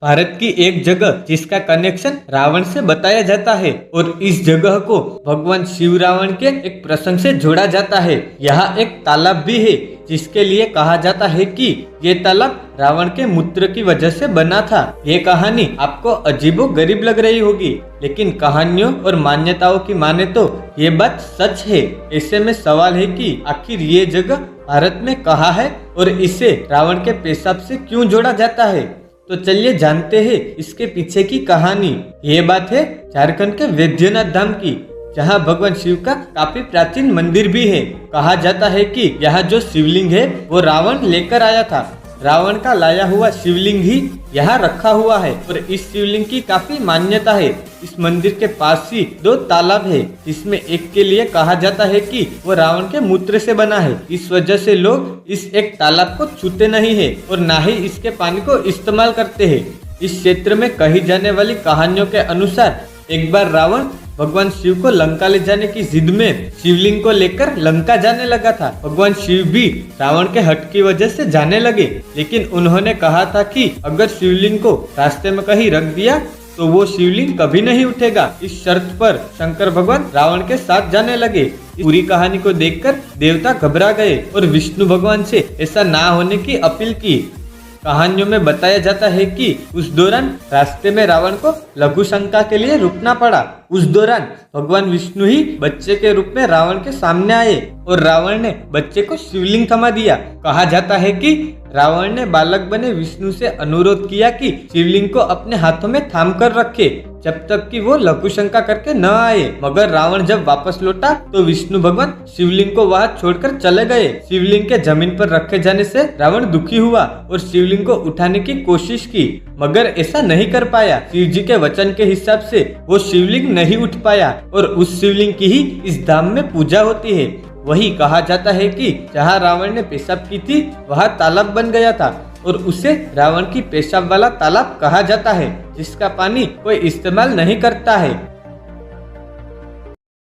भारत की एक जगह जिसका कनेक्शन रावण से बताया जाता है और इस जगह को भगवान शिव रावण के एक प्रसंग से जोड़ा जाता है। यहाँ एक तालाब भी है जिसके लिए कहा जाता है कि ये तालाब रावण के मूत्र की वजह से बना था। ये कहानी आपको अजीबो गरीब लग रही होगी, लेकिन कहानियों और मान्यताओं की माने तो ये बात सच है। ऐसे में सवाल है कि आखिर ये जगह भारत में कहाँ है और इसे रावण के पेशाब से क्यों जोड़ा जाता है। तो चलिए जानते हैं इसके पीछे की कहानी। ये बात है झारखंड के वैद्यनाथ धाम की, जहाँ भगवान शिव का काफी प्राचीन मंदिर भी है। कहा जाता है कि यहाँ जो शिवलिंग है वो रावण लेकर आया था। रावण का लाया हुआ शिवलिंग ही यहाँ रखा हुआ है और इस शिवलिंग की काफी मान्यता है। इस मंदिर के पास ही दो तालाब है, जिसमें एक के लिए कहा जाता है कि वो रावण के मूत्र से बना है। इस वजह से लोग इस एक तालाब को छूते नहीं है और ना ही इसके पानी को इस्तेमाल करते हैं। इस क्षेत्र में कही जाने वाली कहानियों के अनुसार एक बार रावण भगवान शिव को लंका ले जाने की जिद में शिवलिंग को लेकर लंका जाने लगा था। भगवान शिव भी रावण के हट की वजह से जाने लगे, लेकिन उन्होंने कहा था कि अगर शिवलिंग को रास्ते में कहीं रख दिया तो वो शिवलिंग कभी नहीं उठेगा। इस शर्त पर शंकर भगवान रावण के साथ जाने लगे। इस पूरी कहानी को देखकर देवता घबरा गए और विष्णु भगवान से ऐसा ना होने की अपील की। कहानियों में बताया जाता है कि उस दौरान रास्ते में रावण को लघु शंका के लिए रुकना पड़ा। उस दौरान भगवान विष्णु ही बच्चे के रूप में रावण के सामने आए और रावण ने बच्चे को शिवलिंग थमा दिया। कहा जाता है कि रावण ने बालक बने विष्णु से अनुरोध किया कि शिवलिंग को अपने हाथों में थाम कर रखे जब तक कि वो लघु शंका करके न आए। मगर रावण जब वापस लौटा तो विष्णु भगवान शिवलिंग को वहां छोड़कर चले गए। शिवलिंग के जमीन पर रखे जाने से रावण दुखी हुआ और शिवलिंग को उठाने की कोशिश की, मगर ऐसा नहीं कर पाया। शिव जी के वचन के हिसाब से वो शिवलिंग नहीं उठ पाया और उस शिवलिंग की ही इस धाम में पूजा होती है। वही कहा जाता है कि जहाँ रावण ने पेशाब की थी वहाँ तालाब बन गया था और उसे रावण की पेशाब वाला तालाब कहा जाता है, जिसका पानी कोई इस्तेमाल नहीं करता है।